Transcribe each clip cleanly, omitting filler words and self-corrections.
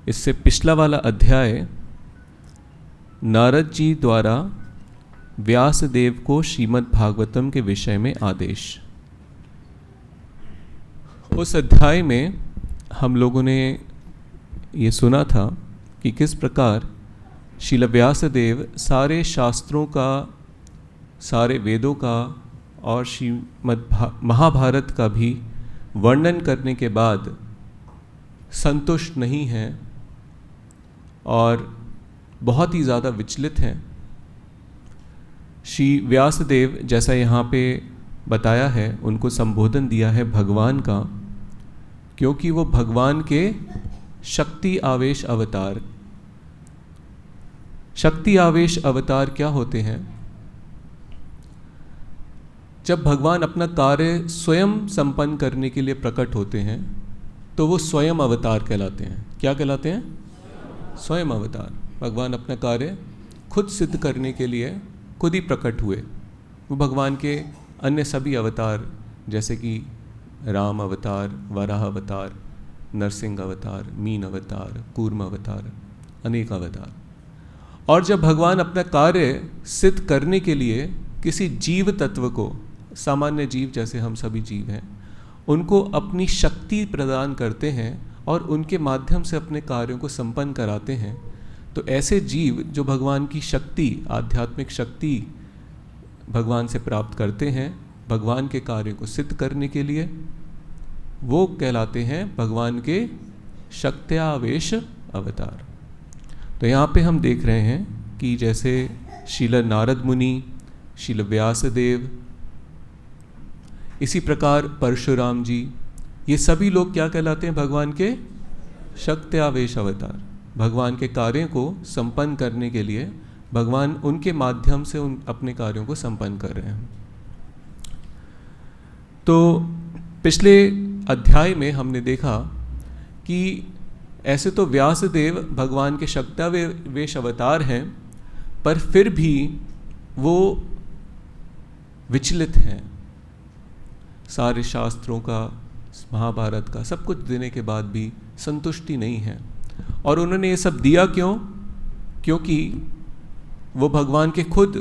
इससे पिछला वाला अध्याय नारद जी द्वारा व्यास देव को श्रीमद् भागवतम के विषय में आदेश। उस अध्याय में हम लोगों ने ये सुना था कि किस प्रकार श्रील व्यास देव सारे शास्त्रों का, सारे वेदों का और श्रीमद् महाभारत का भी वर्णन करने के बाद संतुष्ट नहीं हैं और बहुत ही ज़्यादा विचलित हैं। श्री व्यासदेव, जैसा यहाँ पे बताया है, उनको संबोधन दिया है भगवान का, क्योंकि वो भगवान के शक्ति आवेश अवतार। शक्ति आवेश अवतार क्या होते हैं? जब भगवान अपना कार्य स्वयं संपन्न करने के लिए प्रकट होते हैं तो वो स्वयं अवतार कहलाते हैं। क्या कहलाते हैं? स्वयं अवतार। भगवान अपना कार्य खुद सिद्ध करने के लिए खुद ही प्रकट हुए। वो भगवान के अन्य सभी अवतार जैसे कि राम अवतार, वराह अवतार, नरसिंह अवतार, मीन अवतार, कूर्म अवतार, अनेक अवतार। और जब भगवान अपना कार्य सिद्ध करने के लिए किसी जीव तत्व को, सामान्य जीव जैसे हम सभी जीव हैं, उनको अपनी शक्ति प्रदान करते हैं और उनके माध्यम से अपने कार्यों को संपन्न कराते हैं, तो ऐसे जीव जो भगवान की शक्ति, आध्यात्मिक शक्ति भगवान से प्राप्त करते हैं भगवान के कार्य को सिद्ध करने के लिए, वो कहलाते हैं भगवान के शक्त्यावेश अवतार। तो यहाँ पे हम देख रहे हैं कि जैसे श्रील नारद मुनि, श्रील व्यासदेव, इसी प्रकार परशुराम जी, ये सभी लोग क्या कहलाते हैं? भगवान के शक्त्यावेश अवतार। भगवान के कार्यों को संपन्न करने के लिए भगवान उनके माध्यम से अपने कार्यों को संपन्न कर रहे हैं। तो पिछले अध्याय में हमने देखा कि ऐसे तो व्यासदेव भगवान के शक्त्यावेश अवतार हैं, पर फिर भी वो विचलित हैं। सारे शास्त्रों का, महाभारत का सब कुछ देने के बाद भी संतुष्टि नहीं है। और उन्होंने ये सब दिया क्यों? क्योंकि वो भगवान के खुद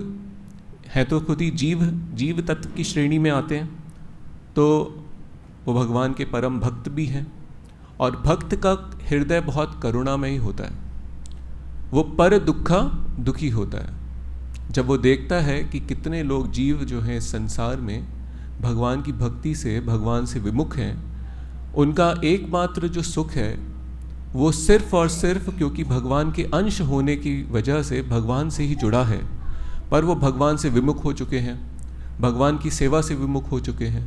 हैं, तो खुद ही जीव तत्व की श्रेणी में आते हैं, तो वो भगवान के परम भक्त भी हैं। और भक्त का हृदय बहुत करुणामयी होता है, वो पर दुखी होता है। जब वो देखता है कि कितने लोग जीव जो हैं संसार में भगवान की भक्ति से, भगवान से विमुख हैं, उनका एकमात्र जो सुख है वो सिर्फ और सिर्फ क्योंकि भगवान के अंश होने की वजह से भगवान से ही जुड़ा है, पर वो भगवान से विमुख हो चुके हैं, भगवान की सेवा से विमुख हो चुके हैं,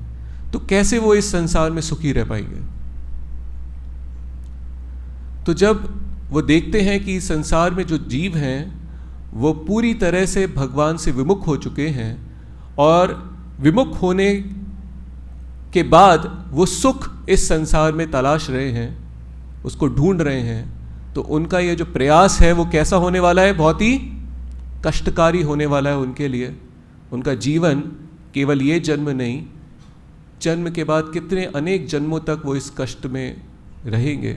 तो कैसे वो इस संसार में सुखी रह पाएंगे? तो जब वो देखते हैं कि संसार में जो जीव हैं वो पूरी तरह से भगवान से विमुख हो चुके हैं और विमुख होने के बाद वो सुख इस संसार में तलाश रहे हैं, उसको ढूंढ रहे हैं, तो उनका ये जो प्रयास है वो कैसा होने वाला है? बहुत ही कष्टकारी होने वाला है उनके लिए। उनका जीवन केवल ये जन्म नहीं, जन्म के बाद कितने अनेक जन्मों तक वो इस कष्ट में रहेंगे।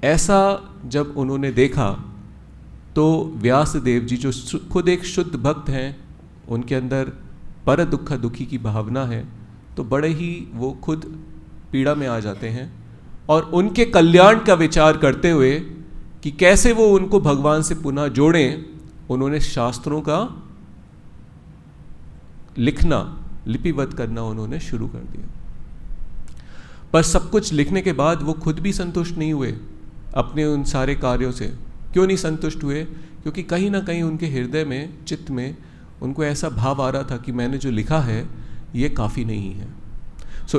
ऐसा जब उन्होंने देखा तो व्यासदेव जी, जो खुद एक शुद्ध भक्त हैं, उनके अंदर पर दुखी की भावना है, तो बड़े ही वो खुद पीड़ा में आ जाते हैं और उनके कल्याण का विचार करते हुए कि कैसे वो उनको भगवान से पुनः जोड़ें, उन्होंने शास्त्रों का लिखना, लिपिबद्ध करना उन्होंने शुरू कर दिया। पर सब कुछ लिखने के बाद वो खुद भी संतुष्ट नहीं हुए अपने उन सारे कार्यों से। क्यों नहीं संतुष्ट हुए? क्योंकि कहीं ना कहीं उनके हृदय में, चित्त में उनको ऐसा भाव आ रहा था कि मैंने जो लिखा है ये काफ़ी नहीं है।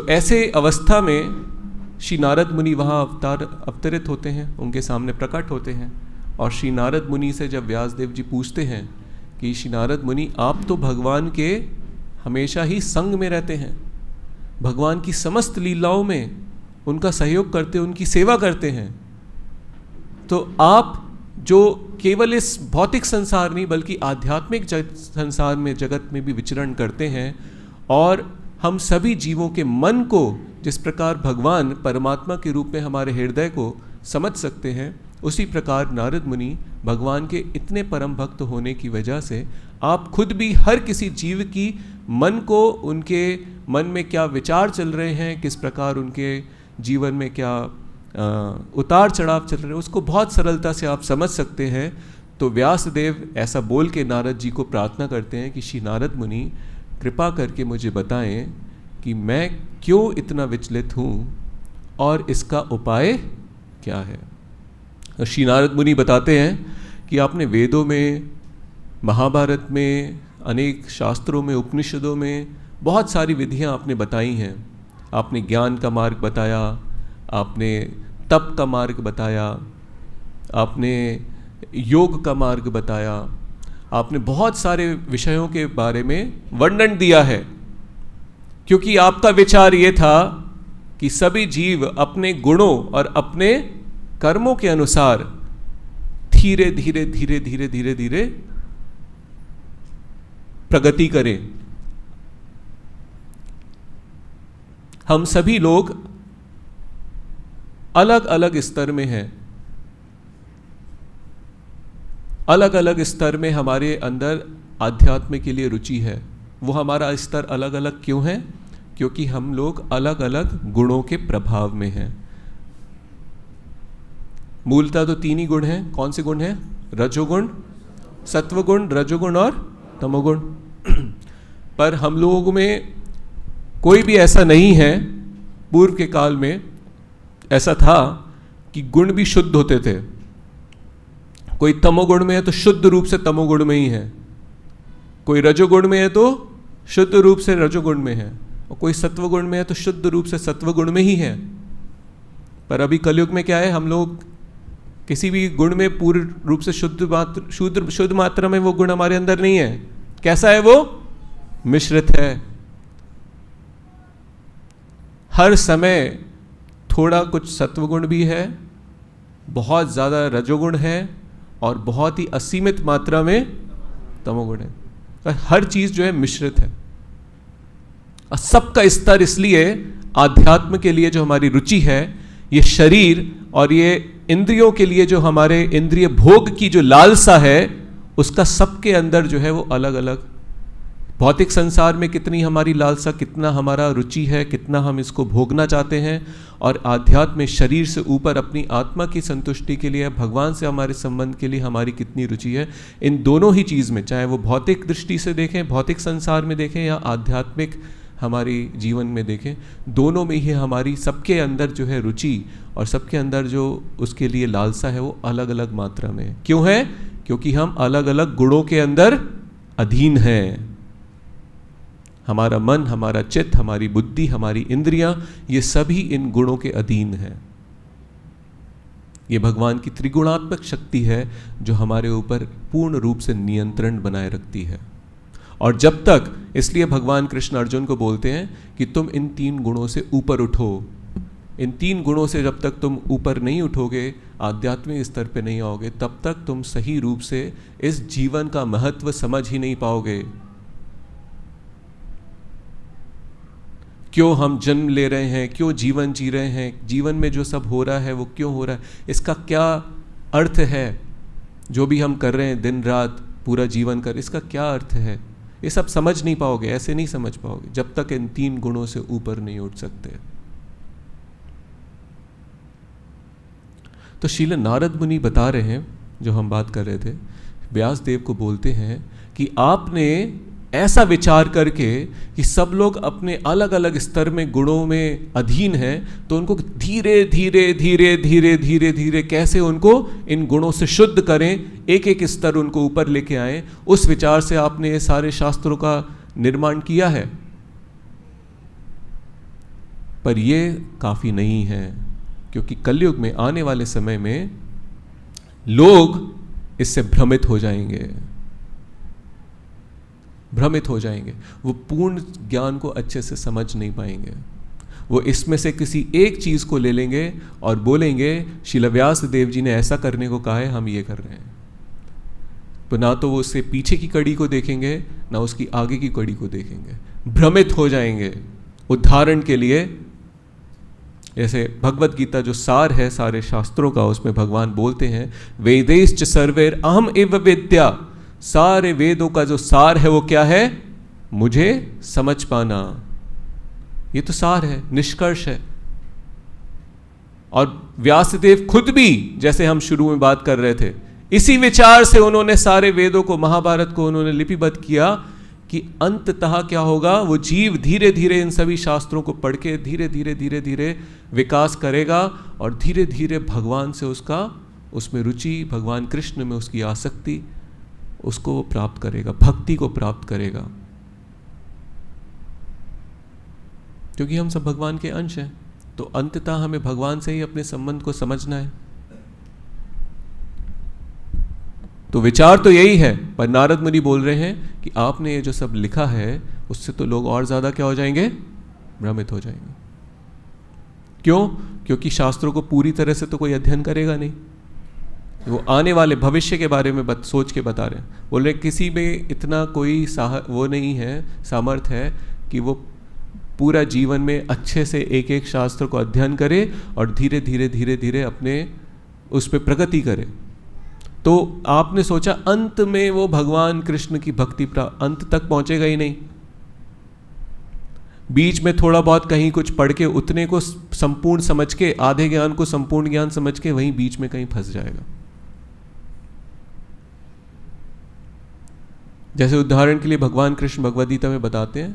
ऐसे अवस्था में श्री नारद मुनि वहाँ अवतरित होते हैं, उनके सामने प्रकट होते हैं। और श्री नारद मुनि से जब व्यासदेव जी पूछते हैं कि श्री नारद मुनि, आप तो भगवान के हमेशा ही संग में रहते हैं, भगवान की समस्त लीलाओं में उनका सहयोग करते, उनकी सेवा करते हैं, तो आप जो केवल इस भौतिक संसार नहीं बल्कि आध्यात्मिक संसार में, जगत में भी विचरण करते हैं, और हम सभी जीवों के मन को जिस प्रकार भगवान परमात्मा के रूप में हमारे हृदय को समझ सकते हैं, उसी प्रकार नारद मुनि भगवान के इतने परम भक्त होने की वजह से आप खुद भी हर किसी जीव की मन को, उनके मन में क्या विचार चल रहे हैं, किस प्रकार उनके जीवन में क्या उतार चढ़ाव चल रहे हैं, उसको बहुत सरलता से आप समझ सकते हैं। तो व्यासदेव ऐसा बोल के नारद जी को प्रार्थना करते हैं कि श्री नारद मुनि कृपा करके मुझे बताएं कि मैं क्यों इतना विचलित हूँ और इसका उपाय क्या है। श्री नारद मुनि बताते हैं कि आपने वेदों में, महाभारत में, अनेक शास्त्रों में, उपनिषदों में बहुत सारी विधियाँ आपने बताई हैं। आपने ज्ञान का मार्ग बताया, आपने तप का मार्ग बताया, आपने योग का मार्ग बताया, आपने बहुत सारे विषयों के बारे में वर्णन दिया है, क्योंकि आपका विचार ये था कि सभी जीव अपने गुणों और अपने कर्मों के अनुसार धीरे धीरे धीरे धीरे धीरे धीरे प्रगति करें। हम सभी लोग अलग अलग स्तर में हैं, अलग अलग स्तर में हमारे अंदर आध्यात्म के लिए रुचि है। वो हमारा स्तर अलग अलग क्यों है? क्योंकि हम लोग अलग अलग गुणों के प्रभाव में हैं। मूलतः तो 3 ही गुण हैं। कौन से गुण हैं? रजोगुण, सत्वगुण, रजोगुण और तमोगुण। पर हम लोगों में कोई भी ऐसा नहीं है, पूर्व के काल में ऐसा था कि गुण भी शुद्ध होते थे। कोई तमोगुण में है तो शुद्ध रूप से तमोगुण में ही है, कोई रजोगुण में है तो शुद्ध रूप से रजोगुण में है, और कोई सत्वगुण में है तो शुद्ध रूप से सत्वगुण में ही है। पर अभी कलयुग में क्या है, हम लोग किसी भी गुण में पूर्ण रूप से शुद्ध मात्रा में वो गुण हमारे अंदर नहीं है। कैसा है वो? मिश्रित है। हर समय थोड़ा कुछ सत्वगुण भी है, बहुत ज़्यादा रजोगुण है और बहुत ही असीमित मात्रा में तमोगुण है। और हर चीज़ जो है मिश्रित है। और सबका स्तर इसलिए आध्यात्म के लिए जो हमारी रुचि है, ये शरीर और ये इंद्रियों के लिए जो हमारे इंद्रिय भोग की जो लालसा है, उसका सबके अंदर जो है वो अलग अलग। भौतिक संसार में कितनी हमारी लालसा, कितना हमारा रुचि है, कितना हम इसको भोगना चाहते हैं, और आध्यात्म में शरीर से ऊपर अपनी आत्मा की संतुष्टि के लिए, भगवान से हमारे संबंध के लिए हमारी कितनी रुचि है। इन दोनों ही चीज़ में, चाहे वो भौतिक दृष्टि से देखें, भौतिक संसार में देखें, या आध्यात्मिक हमारी जीवन में देखें, दोनों में ही हमारी सबके अंदर जो है रुचि और सबके अंदर जो उसके लिए लालसा है वो अलग अलग मात्रा में है। क्यों है? क्योंकि हम अलग अलग गुणों के अंदर अधीन हैं। हमारा मन, हमारा चित्त, हमारी बुद्धि, हमारी इंद्रियां, ये सभी इन गुणों के अधीन हैं। ये भगवान की त्रिगुणात्मक शक्ति है जो हमारे ऊपर पूर्ण रूप से नियंत्रण बनाए रखती है। और जब तक, इसलिए भगवान कृष्ण अर्जुन को बोलते हैं कि तुम इन 3 गुणों से ऊपर उठो। इन 3 गुणों से जब तक तुम ऊपर नहीं उठोगे, आध्यात्मिक स्तर पे नहीं आओगे, तब तक तुम सही रूप से इस जीवन का महत्व समझ ही नहीं पाओगे। क्यों हम जन्म ले रहे हैं, क्यों जीवन जी रहे हैं, जीवन में जो सब हो रहा है वो क्यों हो रहा है, इसका क्या अर्थ है। जो भी हम कर रहे हैं दिन रात पूरा जीवन कर, इसका क्या अर्थ है, ये सब समझ नहीं पाओगे, ऐसे नहीं समझ पाओगे जब तक इन 3 गुणों से ऊपर नहीं उठ सकते। तो शील नारद मुनि बता रहे हैं, जो हम बात कर रहे थे, व्यासदेव को बोलते हैं कि आपने ऐसा विचार करके कि सब लोग अपने अलग अलग स्तर में गुणों में अधीन हैं, तो उनको धीरे धीरे धीरे धीरे धीरे धीरे कैसे उनको इन गुणों से शुद्ध करें, एक एक स्तर उनको ऊपर लेके आएं, उस विचार से आपने ये सारे शास्त्रों का निर्माण किया है। पर ये काफ़ी नहीं है, क्योंकि कलयुग में आने वाले समय में लोग इससे भ्रमित हो जाएंगे, वो पूर्ण ज्ञान को अच्छे से समझ नहीं पाएंगे। वो इसमें से किसी एक चीज़ को ले लेंगे और बोलेंगे श्रील व्यासदेव जी ने ऐसा करने को कहा है, हम ये कर रहे हैं। तो ना तो वो उससे पीछे की कड़ी को देखेंगे, ना उसकी आगे की कड़ी को देखेंगे, भ्रमित हो जाएंगे। उदाहरण के लिए जैसे भगवत गीता जो सार है सारे शास्त्रों का, उसमें भगवान बोलते हैं वेदैश्च सर्वैर अहम एव वेद्या, सारे वेदों का जो सार है वो क्या है? मुझे समझ पाना। ये तो सार है, निष्कर्ष है। और व्यासदेव खुद भी, जैसे हम शुरू में बात कर रहे थे, इसी विचार से उन्होंने सारे वेदों को, महाभारत को उन्होंने लिपिबद्ध किया कि अंततः क्या होगा, वो जीव धीरे धीरे इन सभी शास्त्रों को पढ़ के धीरे धीरे धीरे धीरे विकास करेगा और धीरे धीरे भगवान से उसका, उसमें रुचि, भगवान कृष्ण में उसकी आसक्ति, उसको वो प्राप्त करेगा, भक्ति को प्राप्त करेगा। क्योंकि हम सब भगवान के अंश हैं, तो अंततः हमें भगवान से ही अपने संबंध को समझना है। तो विचार तो यही है, पर नारद मुनि बोल रहे हैं कि आपने ये जो सब लिखा है उससे तो लोग और ज्यादा क्या हो जाएंगे? भ्रमित हो जाएंगे। क्यों? क्योंकि शास्त्रों को पूरी तरह से तो कोई अध्ययन करेगा नहीं, वो आने वाले भविष्य के बारे में सोच के बता रहे हैं। बोल रहे किसी में इतना कोई वो नहीं है, सामर्थ्य है कि वो पूरा जीवन में अच्छे से एक एक शास्त्र को अध्ययन करे और धीरे धीरे धीरे धीरे अपने उस पर प्रगति करे। तो आपने सोचा अंत में वो भगवान कृष्ण की भक्ति अंत तक पहुंचेगा ही नहीं, बीच में थोड़ा बहुत कहीं कुछ पढ़ के उतने को संपूर्ण समझ के, आधे ज्ञान को संपूर्ण ज्ञान समझ के वहीं बीच में कहीं फंस जाएगा। जैसे उदाहरण के लिए भगवान कृष्ण भगवद गीता में बताते हैं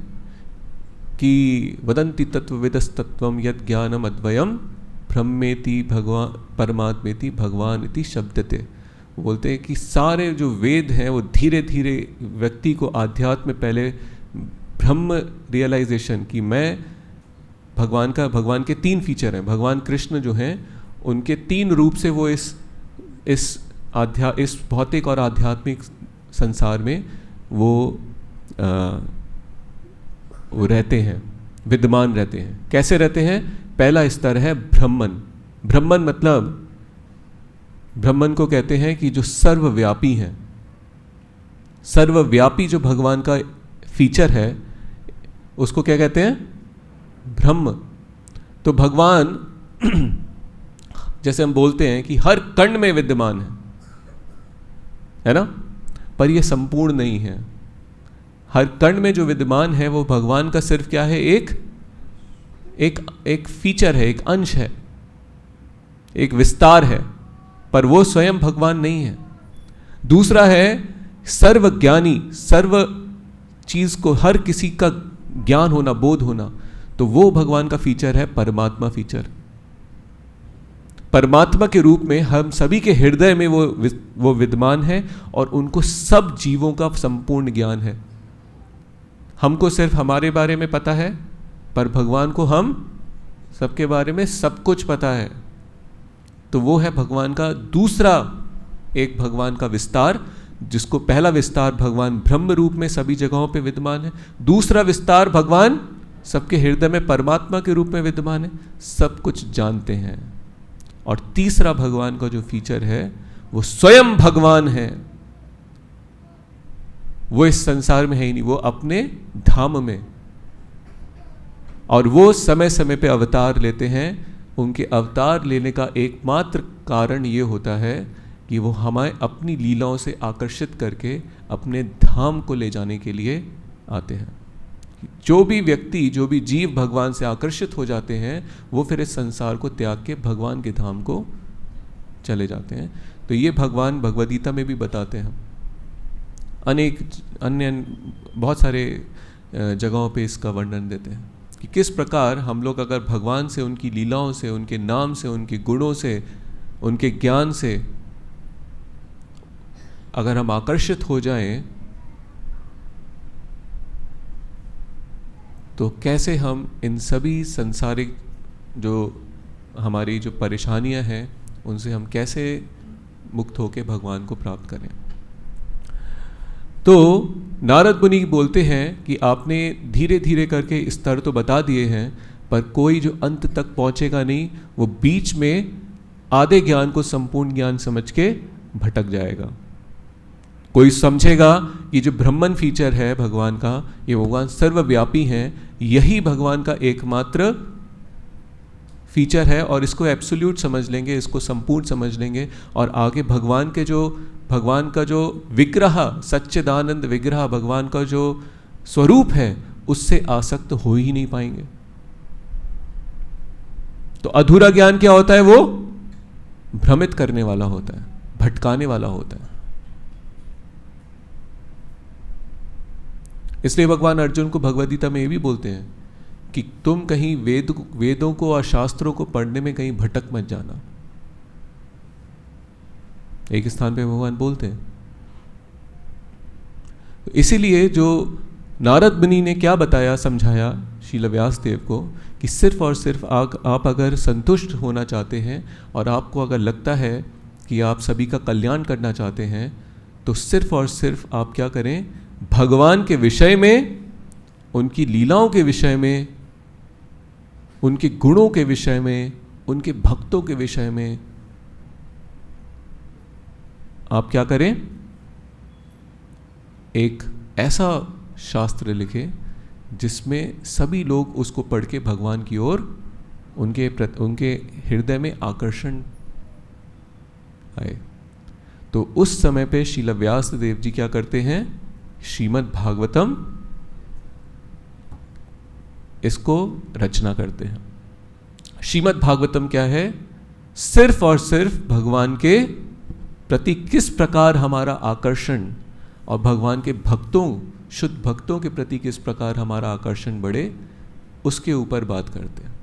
कि वदन्ति तत्त्वविदस्तत्त्वं यद् ज्ञानम अद्वयम ब्रह्मेति भगवान परमात्मेति भगवान इति शब्दते। बोलते हैं कि सारे जो वेद हैं वो धीरे धीरे व्यक्ति को आध्यात्म में पहले ब्रह्म रियलाइजेशन कि मैं भगवान के 3 फीचर हैं, भगवान कृष्ण जो हैं उनके 3 रूप से वो इस भौतिक और आध्यात्मिक संसार में वो रहते हैं, विद्यमान रहते हैं। कैसे रहते हैं? पहला स्तर है ब्रह्मन। ब्रह्मन मतलब, ब्रह्मन को कहते हैं कि जो सर्वव्यापी हैं। सर्वव्यापी जो भगवान का फीचर है उसको क्या कहते हैं? ब्रह्म। तो भगवान जैसे हम बोलते हैं कि हर कण में विद्यमान है ना, पर यह संपूर्ण नहीं है। हर कण में जो विद्यमान है वो भगवान का सिर्फ क्या है? एक फीचर है, एक अंश है, एक विस्तार है, पर वो स्वयं भगवान नहीं है। दूसरा है सर्वज्ञानी, सर्व चीज को हर किसी का ज्ञान होना, बोध होना, तो वो भगवान का फीचर है परमात्मा फीचर। परमात्मा के रूप में हम सभी के हृदय में वो विद्यमान है और उनको सब जीवों का संपूर्ण ज्ञान है। हमको सिर्फ हमारे बारे में पता है, पर भगवान को हम सबके बारे में सब कुछ पता है। तो वो है भगवान का दूसरा एक भगवान का विस्तार, जिसको पहला विस्तार भगवान ब्रह्म रूप में सभी जगहों पे विद्यमान है, दूसरा विस्तार भगवान सबके हृदय में परमात्मा के रूप में विद्यमान है, सब कुछ जानते हैं। और तीसरा भगवान का जो फीचर है वो स्वयं भगवान है। वो इस संसार में है ही नहीं, वो अपने धाम में, और वो समय समय पे अवतार लेते हैं। उनके अवतार लेने का एकमात्र कारण ये होता है कि वो हमें अपनी लीलाओं से आकर्षित करके अपने धाम को ले जाने के लिए आते हैं। जो भी व्यक्ति, जो भी जीव भगवान से आकर्षित हो जाते हैं वो फिर इस संसार को त्याग के भगवान के धाम को चले जाते हैं। तो ये भगवान भगवद गीता में भी बताते हैं, अनेक अन्य बहुत सारे जगहों पे इसका वर्णन देते हैं कि किस प्रकार हम लोग अगर भगवान से, उनकी लीलाओं से, उनके नाम से, उनके गुणों से, उनके ज्ञान से अगर हम आकर्षित हो जाएं तो कैसे हम इन सभी सांसारिक जो हमारी जो परेशानियां हैं उनसे हम कैसे मुक्त होकर भगवान को प्राप्त करें। तो नारद मुनि बोलते हैं कि आपने धीरे धीरे करके स्तर तो बता दिए हैं, पर कोई जो अंत तक पहुंचेगा नहीं, वो बीच में आधे ज्ञान को संपूर्ण ज्ञान समझ के भटक जाएगा। कोई समझेगा कि जो ब्रह्मन फीचर है भगवान का, ये भगवान सर्वव्यापी हैं, यही भगवान का एकमात्र फीचर है और इसको एब्सोल्यूट समझ लेंगे, इसको संपूर्ण समझ लेंगे और आगे भगवान का जो विग्रह, सच्चिदानंद विग्रह, भगवान का जो स्वरूप है, उससे आसक्त हो ही नहीं पाएंगे। तो अधूरा ज्ञान क्या होता है? वो भ्रमित करने वाला होता है, भटकाने वाला होता है। इसलिए भगवान अर्जुन को भगवद गीता में ये भी बोलते हैं कि तुम कहीं वेदों को और शास्त्रों को पढ़ने में कहीं भटक मत जाना। एक स्थान पे भगवान बोलते हैं। इसीलिए जो नारद मुनि ने क्या बताया, समझाया श्रील व्यास देव को कि सिर्फ और सिर्फ आप अगर संतुष्ट होना चाहते हैं और आपको अगर लगता है कि आप सभी का कल्याण करना चाहते हैं, तो सिर्फ और सिर्फ आप क्या करें? भगवान के विषय में, उनकी लीलाओं के विषय में, उनके गुणों के विषय में, उनके भक्तों के विषय में आप क्या करें? एक ऐसा शास्त्र लिखें जिसमें सभी लोग उसको पढ़ के भगवान की ओर उनके हृदय में आकर्षण आए। तो उस समय पे श्रील व्यास देव जी क्या करते हैं? श्रीमद् भागवतम इसको रचना करते हैं। श्रीमद् भागवतम क्या है? सिर्फ और सिर्फ भगवान के प्रति किस प्रकार हमारा आकर्षण और भगवान के भक्तों, शुद्ध भक्तों के प्रति किस प्रकार हमारा आकर्षण बढ़े, उसके ऊपर बात करते हैं।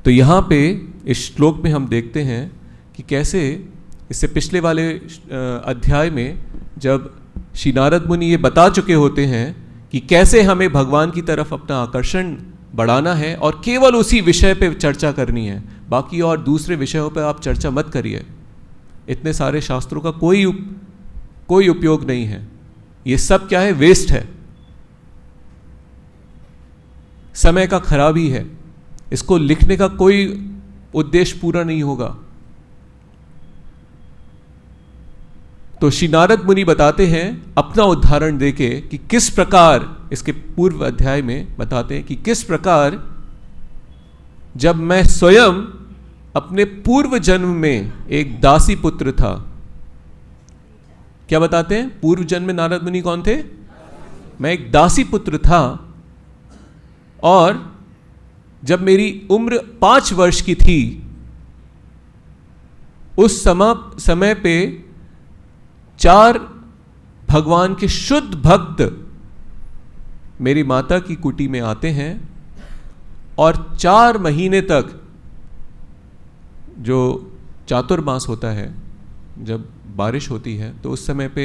तो यहां पे इस श्लोक में हम देखते हैं कि कैसे, इससे पिछले वाले अध्याय में जब श्री नारद मुनि ये बता चुके होते हैं कि कैसे हमें भगवान की तरफ अपना आकर्षण बढ़ाना है और केवल उसी विषय पे चर्चा करनी है, बाकी और दूसरे विषयों पे आप चर्चा मत करिए। इतने सारे शास्त्रों का कोई उपयोग नहीं है, ये सब क्या है? वेस्ट है, समय का खराबी है, इसको लिखने का कोई उद्देश्य पूरा नहीं होगा। तो श्री नारद मुनि बताते हैं अपना उदाहरण देके कि किस प्रकार, इसके पूर्व अध्याय में बताते हैं कि किस प्रकार जब मैं स्वयं अपने पूर्व जन्म में एक दासी पुत्र था। क्या बताते हैं? पूर्व जन्म में नारद मुनि कौन थे? मैं एक दासी पुत्र था और जब मेरी उम्र 5 वर्ष की थी, उस समय पे 4 भगवान के शुद्ध भक्त मेरी माता की कुटी में आते हैं और 4 महीने तक, जो चातुर्मास होता है, जब बारिश होती है तो उस समय पे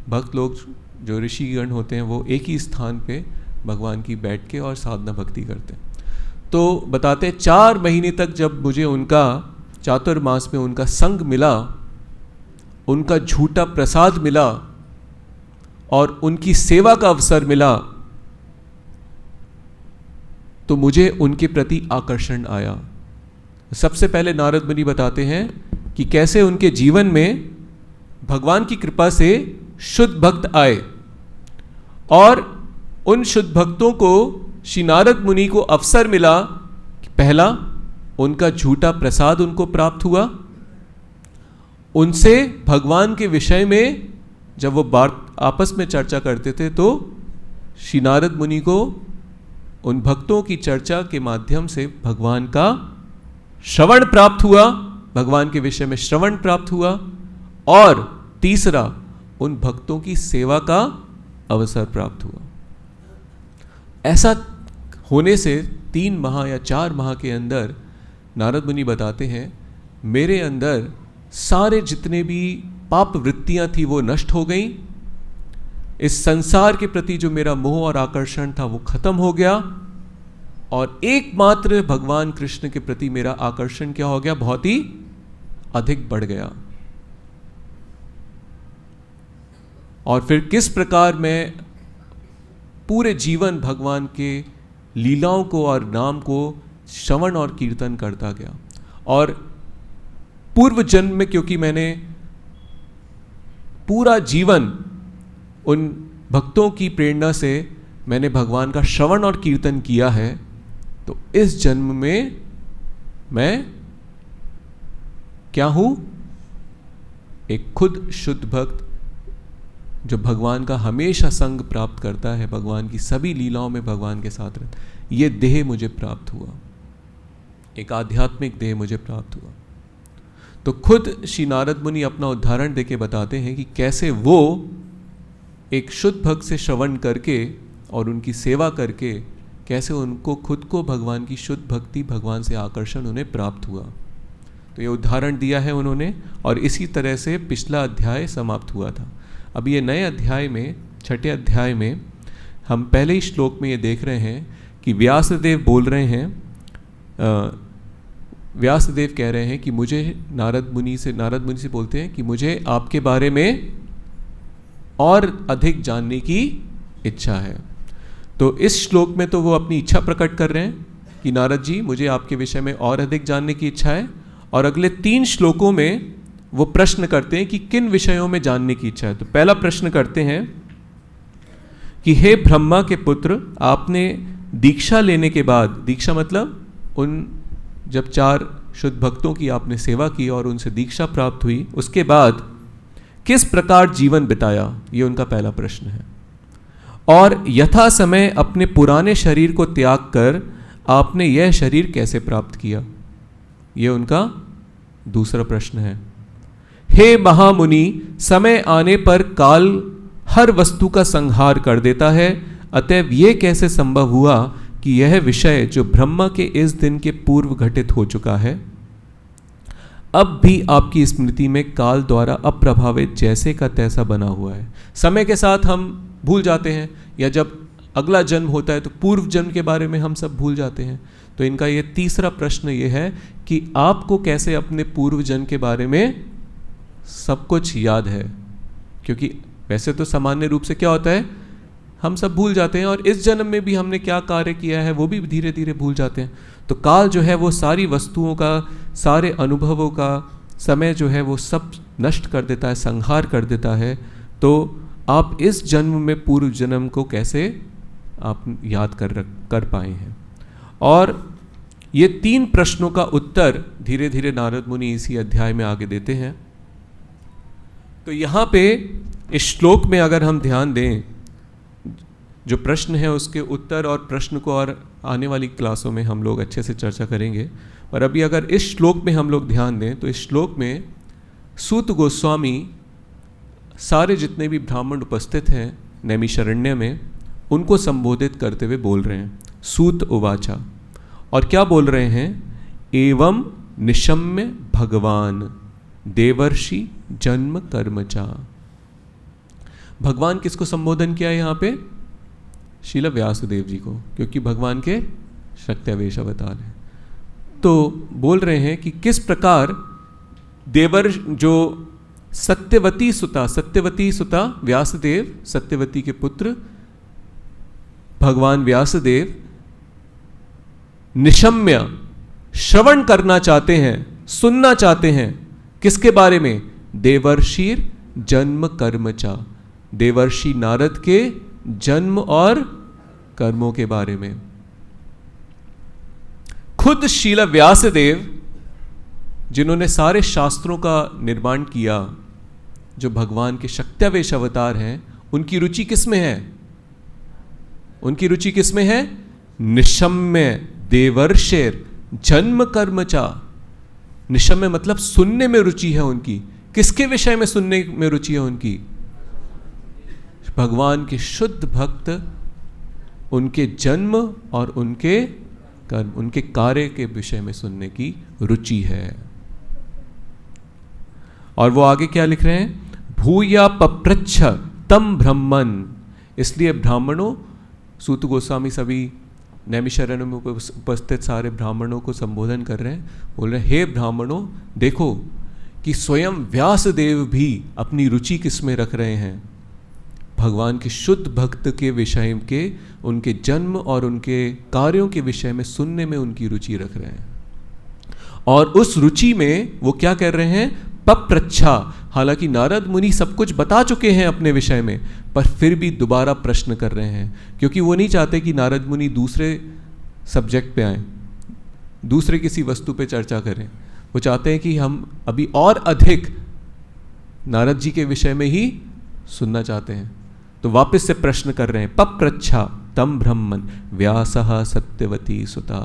भक्त लोग, जो ऋषिगण होते हैं, वो एक ही स्थान पे भगवान की बैठ के और साधना भक्ति करते हैं। तो बताते हैं 4 महीने तक जब मुझे उनका चातुर्मास में उनका संग मिला, उनका झूठा प्रसाद मिला और उनकी सेवा का अवसर मिला, तो मुझे उनके प्रति आकर्षण आया। सबसे पहले नारद मुनि बताते हैं कि कैसे उनके जीवन में भगवान की कृपा से शुद्ध भक्त आए और उन शुद्ध भक्तों को श्री नारद मुनि को अवसर मिला कि पहला, उनका झूठा प्रसाद उनको प्राप्त हुआ, उनसे भगवान के विषय में जब वो आपस में चर्चा करते थे तो श्री नारद मुनि को उन भक्तों की चर्चा के माध्यम से भगवान का श्रवण प्राप्त हुआ, भगवान के विषय में श्रवण प्राप्त हुआ, और तीसरा, उन भक्तों की सेवा का अवसर प्राप्त हुआ। ऐसा होने से 3 माह या 4 माह के अंदर नारद मुनि बताते हैं मेरे अंदर सारे जितने भी पाप वृत्तियां थी वो नष्ट हो गई, इस संसार के प्रति जो मेरा मोह और आकर्षण था वो खत्म हो गया और एकमात्र भगवान कृष्ण के प्रति मेरा आकर्षण क्या हो गया? बहुत ही अधिक बढ़ गया। और फिर किस प्रकार मैं पूरे जीवन भगवान के लीलाओं को और नाम को श्रवण और कीर्तन करता गया। और पूर्व जन्म में क्योंकि मैंने पूरा जीवन उन भक्तों की प्रेरणा से मैंने भगवान का श्रवण और कीर्तन किया है, तो इस जन्म में मैं क्या हूं? एक खुद शुद्ध भक्त जो भगवान का हमेशा संग प्राप्त करता है, भगवान की सभी लीलाओं में भगवान के साथ रहता है। ये देह मुझे प्राप्त हुआ, एक आध्यात्मिक देह मुझे प्राप्त हुआ। तो खुद श्री नारद मुनि अपना उदाहरण देके बताते हैं कि कैसे वो एक शुद्ध भक्त से श्रवण करके और उनकी सेवा करके कैसे उनको खुद को भगवान की शुद्ध भक्ति, भगवान से आकर्षण उन्हें प्राप्त हुआ। तो ये उदाहरण दिया है उन्होंने, और इसी तरह से पिछला अध्याय समाप्त हुआ था। अब ये नए अध्याय में, छठे अध्याय में, हम पहले ही श्लोक में ये देख रहे हैं कि व्यासदेव बोल रहे हैं, व्यासदेव कह रहे हैं कि मुझे नारद मुनि से बोलते हैं कि मुझे आपके बारे में और अधिक जानने की इच्छा है। तो इस श्लोक में तो वो अपनी इच्छा प्रकट कर रहे हैं कि नारद जी मुझे आपके विषय में और अधिक जानने की इच्छा है, और अगले 3 श्लोकों में वो प्रश्न करते हैं कि किन विषयों में जानने की इच्छा है। तो पहला प्रश्न करते हैं कि हे ब्रह्मा के पुत्र, आपने दीक्षा लेने के बाद, दीक्षा मतलब उन जब 4 शुद्ध भक्तों की आपने सेवा की और उनसे दीक्षा प्राप्त हुई, उसके बाद किस प्रकार जीवन बिताया, ये उनका पहला प्रश्न है। और यथा समय अपने पुराने शरीर को त्याग कर आपने यह शरीर कैसे प्राप्त किया, ये उनका दूसरा प्रश्न है। हे महामुनि, समय आने पर काल हर वस्तु का संहार कर देता है, अतएव ये कैसे संभव हुआ कि यह विषय जो ब्रह्मा के इस दिन के पूर्व घटित हो चुका है, अब भी आपकी स्मृति में काल द्वारा अप्रभावित जैसे का तैसा बना हुआ है। समय के साथ हम भूल जाते हैं, या जब अगला जन्म होता है तो पूर्व जन्म के बारे में हम सब भूल जाते हैं। तो इनका ये तीसरा प्रश्न ये है कि आपको कैसे अपने पूर्व जन्म के बारे में सब कुछ याद है, क्योंकि वैसे तो सामान्य रूप से क्या होता है, हम सब भूल जाते हैं, और इस जन्म में भी हमने क्या कार्य किया है वो भी धीरे धीरे भूल जाते हैं। तो काल जो है वो सारी वस्तुओं का, सारे अनुभवों का समय जो है वो सब नष्ट कर देता है, संहार कर देता है। तो आप इस जन्म में पूर्व जन्म को कैसे आप याद कर पाए हैं। और ये 3 प्रश्नों का उत्तर धीरे धीरे नारद मुनि इसी अध्याय में आगे देते हैं। तो यहाँ पे इस श्लोक में अगर हम ध्यान दें, जो प्रश्न है उसके उत्तर और प्रश्न को और आने वाली क्लासों में हम लोग अच्छे से चर्चा करेंगे, पर अभी अगर इस श्लोक में हम लोग ध्यान दें तो इस श्लोक में सूत गोस्वामी सारे जितने भी ब्राह्मण उपस्थित हैं नैमिषारण्य में, उनको संबोधित करते हुए बोल रहे हैं, सूत उवाचा। और क्या बोल रहे हैं, एवं निशम्य भगवान देवर्षि जन्म कर्मचा। भगवान किसको संबोधन किया है यहाँ पे? श्रील व्यासदेव जी को, क्योंकि भगवान के शक्त्यावेश अवतार हैं। तो बोल रहे हैं कि किस प्रकार देवर जो सत्यवती सुता व्यासदेव, सत्यवती के पुत्र भगवान व्यासदेव निशम्य श्रवण करना चाहते हैं, सुनना चाहते हैं, किसके बारे में? देवर्षिर जन्म कर्मचा, देवर्षि नारद के जन्म और कर्मों के बारे में। खुद श्रील व्यासदेव जिन्होंने सारे शास्त्रों का निर्माण किया, जो भगवान के शक्त्यावेश अवतार हैं, उनकी रुचि किस में है? उनकी रुचि किस में है? निशम्य देवर्षेर जन्म कर्मचा। निशम्य मतलब सुनने में रुचि है उनकी। किसके विषय में सुनने में रुचि है उनकी? भगवान के शुद्ध भक्त, उनके जन्म और उनके कर्म, उनके कार्य के विषय में सुनने की रुचि है। और वो आगे क्या लिख रहे हैं? भूया पप्रच्छ तम ब्रह्मन। इसलिए ब्राह्मणों, सूत गोस्वामी सभी नैमिषारण्य में उपस्थित सारे ब्राह्मणों को संबोधन कर रहे हैं, बोल रहे हैं, हे ब्राह्मणों, देखो कि स्वयं व्यासदेव भी अपनी रुचि किसमें रख रहे हैं? भगवान के शुद्ध भक्त के विषय के, उनके जन्म और उनके कार्यों के विषय में सुनने में उनकी रुचि रख रहे हैं। और उस रुचि में वो क्या कर रहे हैं? पप्रच्छा। हालांकि नारद मुनि सब कुछ बता चुके हैं अपने विषय में, पर फिर भी दोबारा प्रश्न कर रहे हैं, क्योंकि वो नहीं चाहते कि नारद मुनि दूसरे सब्जेक्ट पे आएं, दूसरे किसी वस्तु पे चर्चा करें। वो चाहते हैं कि हम अभी और अधिक नारद जी के विषय में ही सुनना चाहते हैं। तो वापस से प्रश्न कर रहे हैं, पप्रच्छा तम ब्रह्मन व्यासः सत्यवती सुता।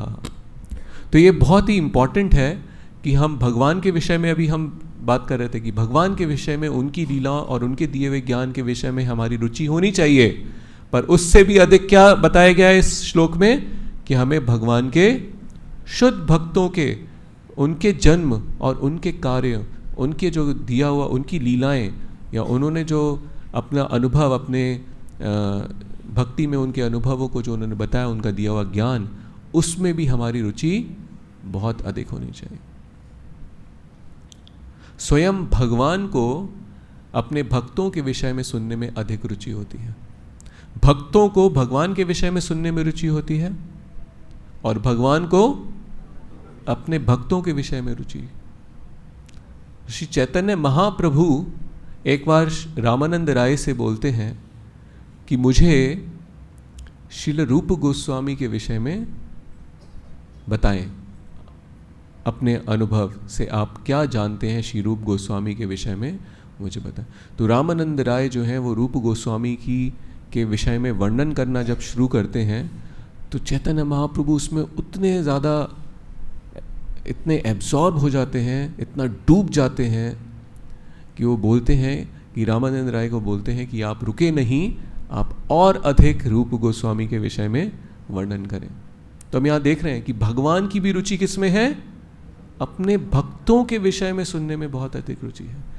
तो ये बहुत ही इंपॉर्टेंट है कि हम भगवान के विषय में, अभी हम बात कर रहे थे कि भगवान के विषय में, उनकी लीला और उनके दिए हुए ज्ञान के विषय में हमारी रुचि होनी चाहिए। पर उससे भी अधिक क्या बताया गया है इस श्लोक में, कि हमें भगवान के शुद्ध भक्तों के, उनके जन्म और उनके कार्य, उनके जो दिया हुआ, उनकी लीलाएं, या उन्होंने जो अपना अनुभव, अपने भक्ति में उनके अनुभवों को जो उन्होंने बताया, उनका दिया हुआ ज्ञान, उसमें भी हमारी रुचि बहुत अधिक होनी चाहिए। स्वयं भगवान को अपने भक्तों के विषय में सुनने में अधिक रुचि होती है। भक्तों को भगवान के विषय में सुनने में रुचि होती है और भगवान को अपने भक्तों के विषय में रुचि। श्री चैतन्य महाप्रभु एक बार रामानंद राय से बोलते हैं कि मुझे श्रील रूप गोस्वामी के विषय में बताएं, अपने अनुभव से आप क्या जानते हैं श्री रूप गोस्वामी के विषय में, मुझे बताएं। तो रामानंद राय जो हैं वो रूप गोस्वामी के विषय में वर्णन करना जब शुरू करते हैं तो चैतन्य महाप्रभु उसमें उतने ज़्यादा, इतने एब्जॉर्ब हो जाते हैं, इतना डूब जाते हैं कि वो बोलते हैं कि रामानंद राय को बोलते हैं कि आप रुके नहीं, आप और अधिक रूप गोस्वामी के विषय में वर्णन करें। तो हम यहाँ देख रहे हैं कि भगवान की भी रुचि किस में है, अपने भक्तों के विषय में सुनने में बहुत अधिक रुचि है।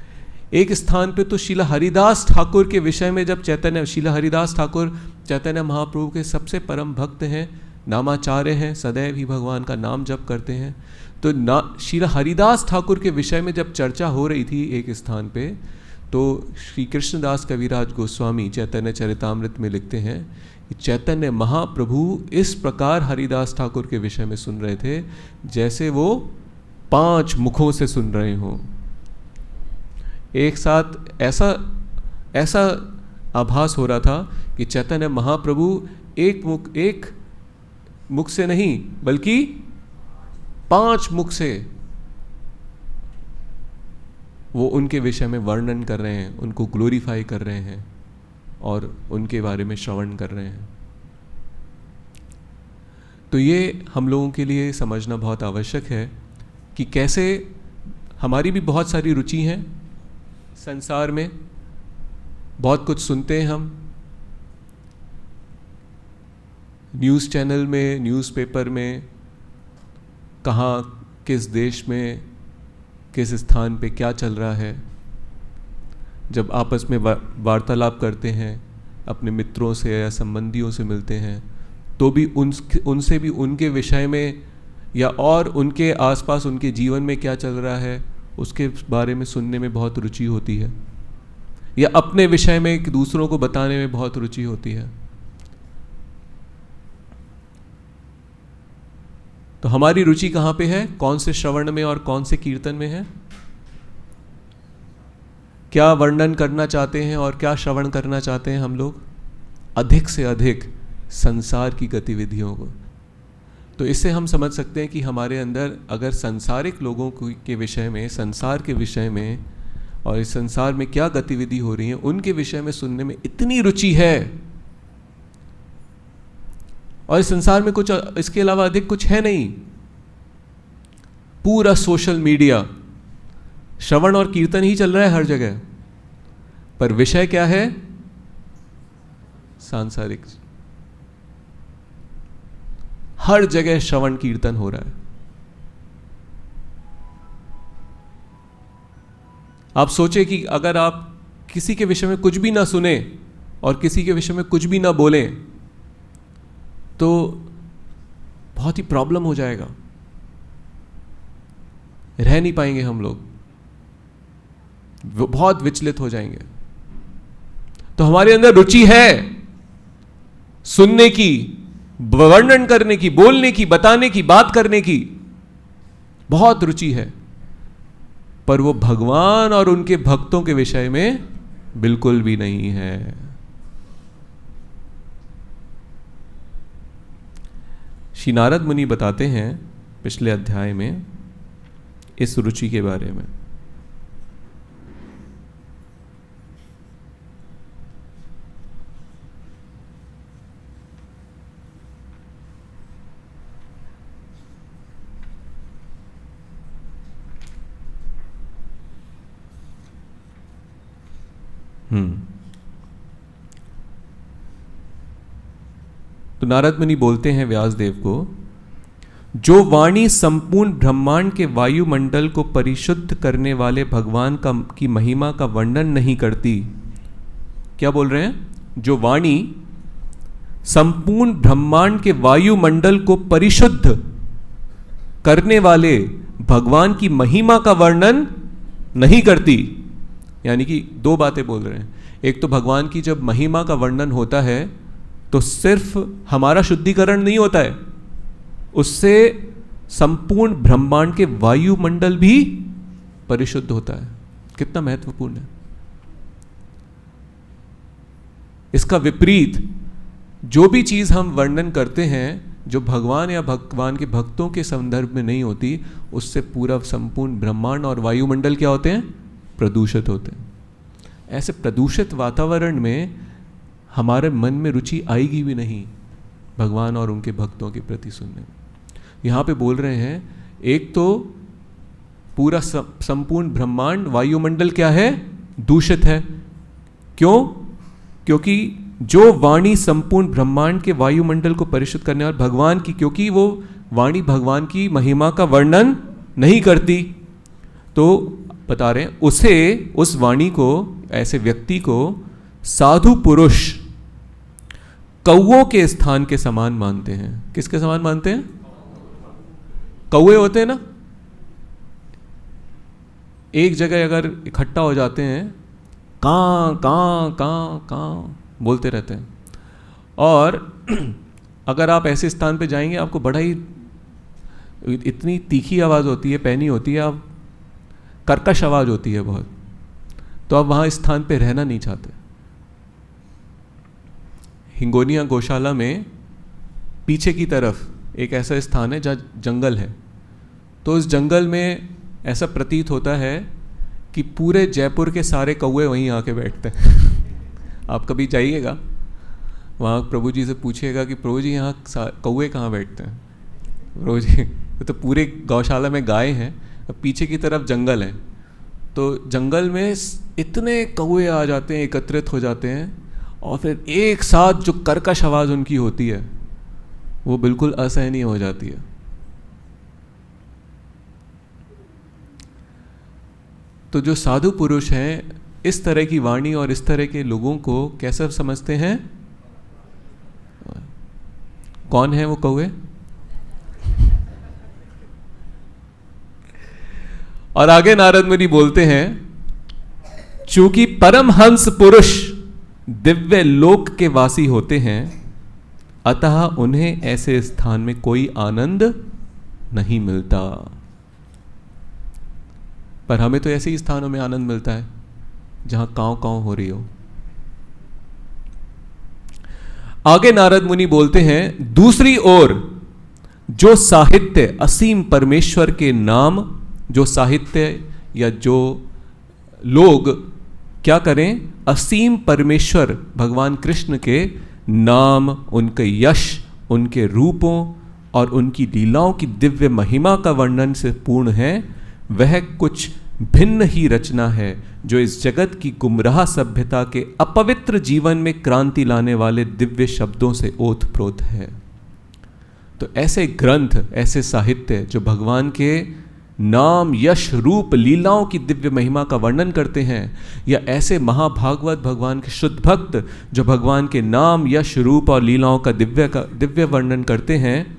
एक स्थान पे तो शीला हरिदास ठाकुर के विषय में जब शीला हरिदास ठाकुर चैतन्य महाप्रभु के सबसे परम भक्त हैं, नामाचार्य हैं, सदैव ही भगवान का नाम जप करते हैं, तो शीला हरिदास ठाकुर के विषय में जब चर्चा हो रही थी एक स्थान पे, तो श्री कृष्णदास कविराज गोस्वामी चैतन्य चरितामृत में लिखते हैं कि चैतन्य महाप्रभु इस प्रकार हरिदास ठाकुर के विषय में सुन रहे थे जैसे वो 5 मुखों से सुन रहे हों एक साथ। ऐसा आभास हो रहा था कि चैतन्य महाप्रभु एक मुख से नहीं बल्कि 5 मुख से वो उनके विषय में वर्णन कर रहे हैं, उनको ग्लोरीफाई कर रहे हैं और उनके बारे में श्रवण कर रहे हैं। तो ये हम लोगों के लिए समझना बहुत आवश्यक है कि कैसे हमारी भी बहुत सारी रुचि हैं संसार में, बहुत कुछ सुनते हैं हम न्यूज़ चैनल में, न्यूज़पेपर में, कहाँ किस देश में किस स्थान पे क्या चल रहा है। जब आपस में वार्तालाप करते हैं, अपने मित्रों से या संबंधियों से मिलते हैं, तो भी उनसे भी उनके विषय में या और उनके आसपास उनके जीवन में क्या चल रहा है उसके बारे में सुनने में बहुत रुचि होती है, या अपने विषय में दूसरों को बताने में बहुत रुचि होती है। तो हमारी रुचि कहाँ पे है, कौन से श्रवण में और कौन से कीर्तन में है, क्या वर्णन करना चाहते हैं और क्या श्रवण करना चाहते हैं हम लोग, अधिक से अधिक संसार की गतिविधियों को। तो इससे हम समझ सकते हैं कि हमारे अंदर अगर सांसारिक लोगों के विषय में, संसार के विषय में और इस संसार में क्या गतिविधि हो रही है उनके विषय में सुनने में इतनी रुचि है, और इस संसार में कुछ इसके अलावा अधिक कुछ है नहीं। पूरा सोशल मीडिया, श्रवण और कीर्तन ही चल रहा है हर जगह, पर विषय क्या है, सांसारिक। हर जगह श्रवण कीर्तन हो रहा है। आप सोचे कि अगर आप किसी के विषय में कुछ भी ना सुने और किसी के विषय में कुछ भी ना बोलें तो बहुत ही प्रॉब्लम हो जाएगा, रह नहीं पाएंगे हम लोग, बहुत विचलित हो जाएंगे। तो हमारे अंदर रुचि है सुनने की, वर्णन करने की, बोलने की, बताने की, बात करने की, बहुत रुचि है, पर वो भगवान और उनके भक्तों के विषय में बिल्कुल भी नहीं है। श्री नारद मुनि बताते हैं पिछले अध्याय में इस रुचि के बारे में। तो नारद मुनि बोलते हैं व्यासदेव को, जो वाणी संपूर्ण ब्रह्मांड के वायुमंडल को परिशुद्ध करने वाले भगवान की महिमा का वर्णन नहीं करती। क्या बोल रहे हैं? जो वाणी संपूर्ण ब्रह्मांड के वायुमंडल को परिशुद्ध करने वाले भगवान की महिमा का वर्णन नहीं करती। यानी कि दो बातें बोल रहे हैं। एक तो भगवान की जब महिमा का वर्णन होता है तो सिर्फ हमारा शुद्धिकरण नहीं होता है, उससे संपूर्ण ब्रह्मांड के वायुमंडल भी परिशुद्ध होता है। कितना महत्वपूर्ण है। इसका विपरीत जो भी चीज हम वर्णन करते हैं जो भगवान या भगवान के भक्तों के संदर्भ में नहीं होती, उससे पूरा संपूर्ण ब्रह्मांड और वायुमंडल क्या होते हैं? प्रदूषित होते हैं। ऐसे प्रदूषित वातावरण में हमारे मन में रुचि आएगी भी नहीं भगवान और उनके भक्तों के प्रति सुनने में। यहाँ पे बोल रहे हैं, एक तो पूरा संपूर्ण ब्रह्मांड वायुमंडल क्या है? दूषित है। क्यों? क्योंकि जो वाणी संपूर्ण ब्रह्मांड के वायुमंडल को परिशुद्ध करने वाले भगवान की, क्योंकि वो वाणी भगवान की महिमा का वर्णन नहीं करती, तो बता रहे हैं उसे, उस वाणी को, ऐसे व्यक्ति को साधु पुरुष कौओं के स्थान के समान मानते हैं। किसके समान मानते हैं? कौए होते हैं ना, एक जगह अगर इकट्ठा हो जाते हैं, कां कां कां कां बोलते रहते हैं। और अगर आप ऐसे स्थान पे जाएंगे, आपको बड़ा ही इतनी तीखी आवाज़ होती है, पैनी होती है, आप कर्कश आवाज़ होती है बहुत, तो आप वहाँ स्थान पे रहना नहीं चाहते। हिंगोनिया गौशाला में पीछे की तरफ एक ऐसा स्थान है जहाँ जंगल है। तो उस जंगल में ऐसा प्रतीत होता है कि पूरे जयपुर के सारे कौए वहीं आके बैठते हैं। आप कभी जाइएगा वहाँ, प्रभु जी से पूछिएगा कि प्रभु जी यहाँ कौए कहाँ बैठते हैं। प्रभु जी तो पूरे गौशाला में गाय हैं, पीछे की तरफ जंगल है, तो जंगल में इतने कौए आ जाते हैं, एकत्रित हो जाते हैं, और फिर एक साथ जो कर्कश आवाज़ उनकी होती है वो बिल्कुल असहनीय हो जाती है। तो जो साधु पुरुष हैं इस तरह की वाणी और इस तरह के लोगों को कैसे समझते हैं? कौन है वो कौए? और आगे नारद मुनि बोलते हैं, चूंकि परमहंस पुरुष दिव्य लोक के वासी होते हैं, अतः उन्हें ऐसे स्थान में कोई आनंद नहीं मिलता। पर हमें तो ऐसे ही स्थानों में आनंद मिलता है जहां कांव कांव हो रही हो। आगे नारद मुनि बोलते हैं, दूसरी ओर जो साहित्य असीम परमेश्वर के नाम, जो साहित्य या जो लोग क्या करें, असीम परमेश्वर भगवान कृष्ण के नाम, उनके यश, उनके रूपों और उनकी लीलाओं की दिव्य महिमा का वर्णन से पूर्ण है, वह कुछ भिन्न ही रचना है जो इस जगत की गुमराह सभ्यता के अपवित्र जीवन में क्रांति लाने वाले दिव्य शब्दों से ओतप्रोत है। तो ऐसे ग्रंथ, ऐसे साहित्य जो भगवान के नाम, यश, रूप, लीलाओं की दिव्य महिमा का वर्णन करते हैं, या ऐसे महाभागवत भगवान के शुद्ध भक्त जो भगवान के नाम, यश, रूप और लीलाओं का दिव्य वर्णन करते हैं,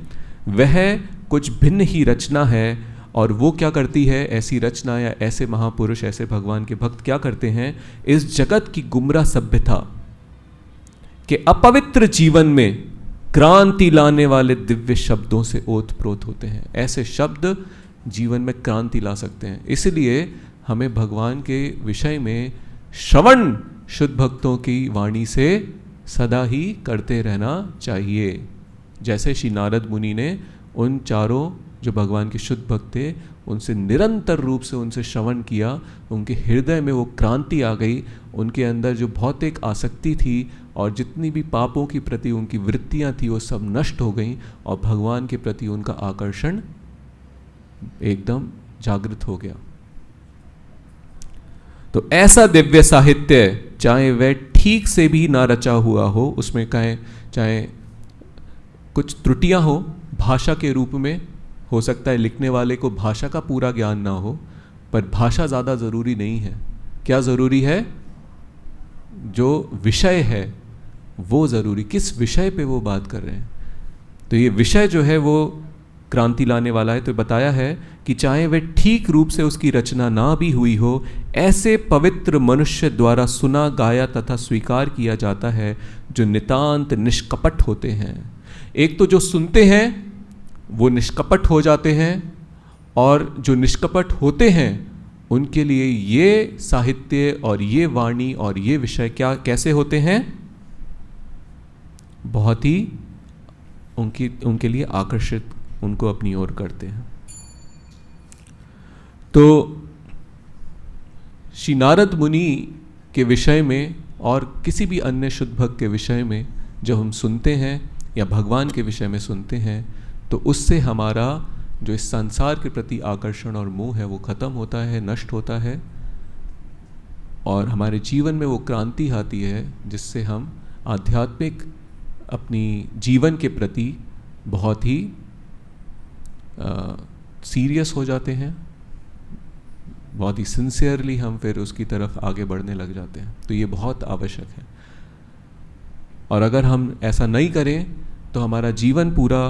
वह कुछ भिन्न ही रचना है। और वो क्या करती है, ऐसी रचना या ऐसे महापुरुष, ऐसे भगवान के भक्त क्या करते हैं, इस जगत की गुमराह सभ्यता के अपवित्र जीवन में क्रांति लाने वाले दिव्य शब्दों से ओतप्रोत होते हैं। ऐसे शब्द जीवन में क्रांति ला सकते हैं। इसलिए हमें भगवान के विषय में श्रवण शुद्ध भक्तों की वाणी से सदा ही करते रहना चाहिए। जैसे श्री नारद मुनि ने उन चारों जो भगवान के शुद्ध भक्त थे उनसे निरंतर रूप से उनसे श्रवण किया, उनके हृदय में वो क्रांति आ गई, उनके अंदर जो भौतिक आसक्ति थी और जितनी भी पापों के प्रति उनकी वृत्तियां थी वो सब नष्ट हो गई और भगवान के प्रति उनका आकर्षण एकदम जागृत हो गया। तो ऐसा दिव्य साहित्य, चाहे वह ठीक से भी ना रचा हुआ हो, उसमें चाहे कुछ त्रुटियां हो भाषा के रूप में, हो सकता है लिखने वाले को भाषा का पूरा ज्ञान ना हो, पर भाषा ज़्यादा ज़रूरी नहीं है। क्या ज़रूरी है? जो विषय है वो ज़रूरी, किस विषय पे वो बात कर रहे हैं। तो ये विषय जो है वो क्रांति लाने वाला है। तो बताया है कि चाहे वह ठीक रूप से उसकी रचना ना भी हुई हो, ऐसे पवित्र मनुष्य द्वारा सुना, गाया तथा स्वीकार किया जाता है जो नितांत निष्कपट होते हैं। एक तो जो सुनते हैं वो निष्कपट हो जाते हैं, और जो निष्कपट होते हैं उनके लिए ये साहित्य और ये वाणी और ये विषय कैसे होते हैं? बहुत ही उनके लिए आकर्षित, उनको अपनी ओर करते हैं। तो श्री नारद मुनि के विषय में और किसी भी अन्य शुद्ध भक्त के विषय में जब हम सुनते हैं या भगवान के विषय में सुनते हैं, तो उससे हमारा जो इस संसार के प्रति आकर्षण और मोह है वो खत्म होता है, नष्ट होता है, और हमारे जीवन में वो क्रांति आती है जिससे हम आध्यात्मिक अपनी जीवन के प्रति बहुत ही सीरियस हो जाते हैं, बहुत ही सिंसियरली हम फिर उसकी तरफ आगे बढ़ने लग जाते हैं। तो ये बहुत आवश्यक है, और अगर हम ऐसा नहीं करें तो हमारा जीवन पूरा,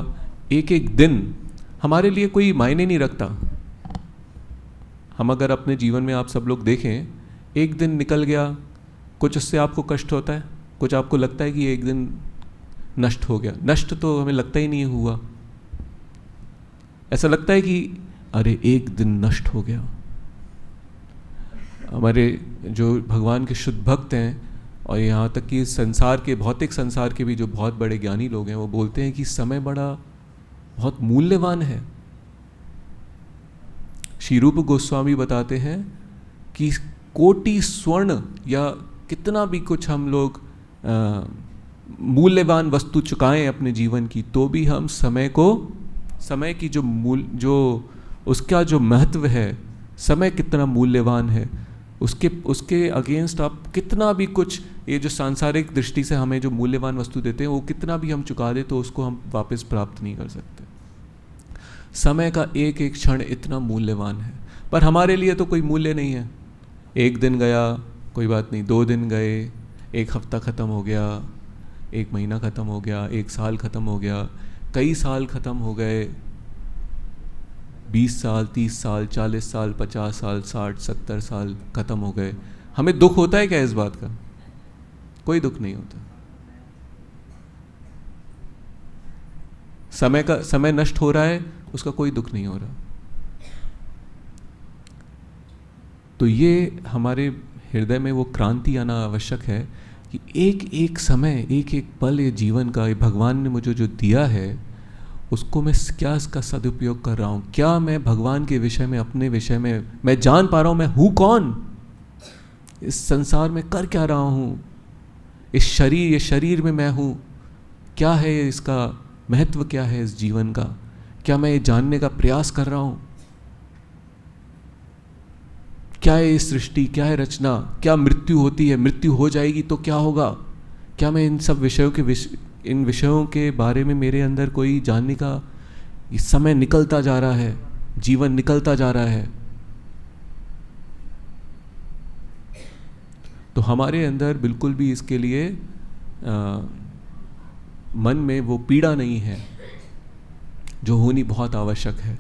एक एक दिन हमारे लिए कोई मायने नहीं रखता। हम अगर अपने जीवन में आप सब लोग देखें, एक दिन निकल गया, कुछ उससे आपको कष्ट होता है, कुछ आपको लगता है कि एक दिन नष्ट हो गया। नष्ट तो हमें लगता ही नहीं हुआ, ऐसा लगता है कि अरे एक दिन नष्ट हो गया। हमारे जो भगवान के शुद्ध भक्त हैं, और यहाँ तक कि संसार के, भौतिक संसार के भी जो बहुत बड़े ज्ञानी लोग हैं, वो बोलते हैं कि समय बहुत मूल्यवान है। श्री रूप गोस्वामी बताते हैं कि कोटि स्वर्ण या कितना भी कुछ हम लोग मूल्यवान वस्तु चुकाएं अपने जीवन की, तो भी हम समय की जो उसका जो महत्व है, समय कितना मूल्यवान है, उसके अगेंस्ट आप कितना भी कुछ, ये जो सांसारिक दृष्टि से हमें जो मूल्यवान वस्तु देते हैं वो कितना भी हम चुका दे तो उसको हम वापस प्राप्त नहीं कर सकते। समय का एक एक क्षण इतना मूल्यवान है, पर हमारे लिए तो कोई मूल्य नहीं है। एक दिन गया कोई बात नहीं, 2 दिन गए, एक हफ्ता ख़त्म हो गया, एक महीना ख़त्म हो गया, एक साल ख़त्म हो गया, कई साल ख़त्म हो गए, 20 साल, 30 साल, 40 साल, 50 साल, 60, 70 साल ख़त्म हो गए। हमें दुख होता है क्या इस बात का? कोई दुख नहीं होता। समय नष्ट हो रहा है, उसका कोई दुख नहीं हो रहा। तो ये हमारे हृदय में वो क्रांति आना आवश्यक है कि एक एक समय, एक एक पल ये जीवन का, ये भगवान ने मुझे जो दिया है उसको मैं क्या इसका सदुपयोग कर रहा हूँ? क्या मैं भगवान के विषय में, अपने विषय में मैं जान पा रहा हूँ मैं हूँ कौन, इस संसार में कर क्या रहा हूँ, ये शरीर में मैं हूँ, क्या है इसका महत्व, क्या है इस जीवन का, क्या मैं ये जानने का प्रयास कर रहा हूँ? क्या है ये सृष्टि, क्या है रचना, क्या मृत्यु होती है, मृत्यु हो जाएगी तो क्या होगा? क्या मैं इन सब इन विषयों के बारे में मेरे अंदर कोई जानने का, समय निकलता जा रहा है, जीवन निकलता जा रहा है। तो हमारे अंदर बिल्कुल भी इसके लिए मन में वो पीड़ा नहीं है जो होनी बहुत आवश्यक है।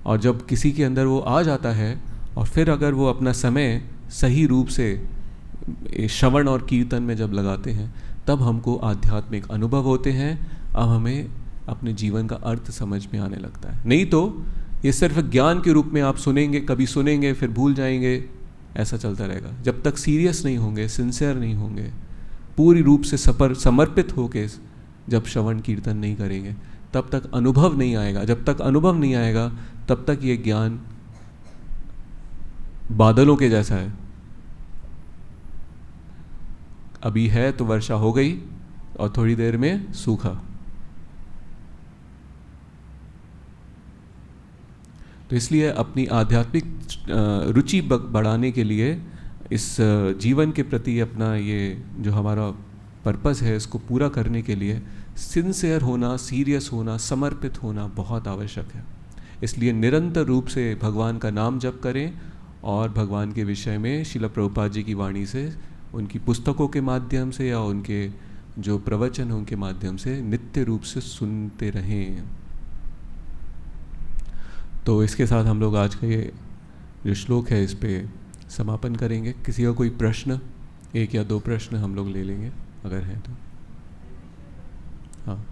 और जब किसी के अंदर वो आ जाता है और फिर अगर वो अपना समय सही रूप से श्रवण और कीर्तन में जब लगाते हैं, तब हमको आध्यात्मिक अनुभव होते हैं। अब हमें अपने जीवन का अर्थ समझ में आने लगता है। नहीं तो ये सिर्फ ज्ञान के रूप में आप सुनेंगे, कभी सुनेंगे फिर भूल जाएंगे, ऐसा चलता रहेगा। जब तक सीरियस नहीं होंगे, सिंसियर नहीं होंगे, पूरी रूप से समर्पित होके जब श्रवण कीर्तन नहीं करेंगे, तब तक अनुभव नहीं आएगा। जब तक अनुभव नहीं आएगा तब तक ये ज्ञान बादलों के जैसा है। अभी है तो वर्षा हो गई और थोड़ी देर में सूखा। तो इसलिए अपनी आध्यात्मिक रुचि बढ़ाने के लिए, इस जीवन के प्रति अपना ये जो हमारा पर्पस है इसको पूरा करने के लिए सिंसियर होना, सीरियस होना, समर्पित होना बहुत आवश्यक है। इसलिए निरंतर रूप से भगवान का नाम जप करें और भगवान के विषय में श्रील प्रभुपाद जी की वाणी से, उनकी पुस्तकों के माध्यम से या उनके जो प्रवचन हैं उनके माध्यम से नित्य रूप से सुनते रहें। तो इसके साथ हम लोग आज का ये जो श्लोक है इस पे समापन करेंगे। किसी का कोई प्रश्न, एक या दो प्रश्न हम लोग ले लेंगे अगर है तो। हाँ,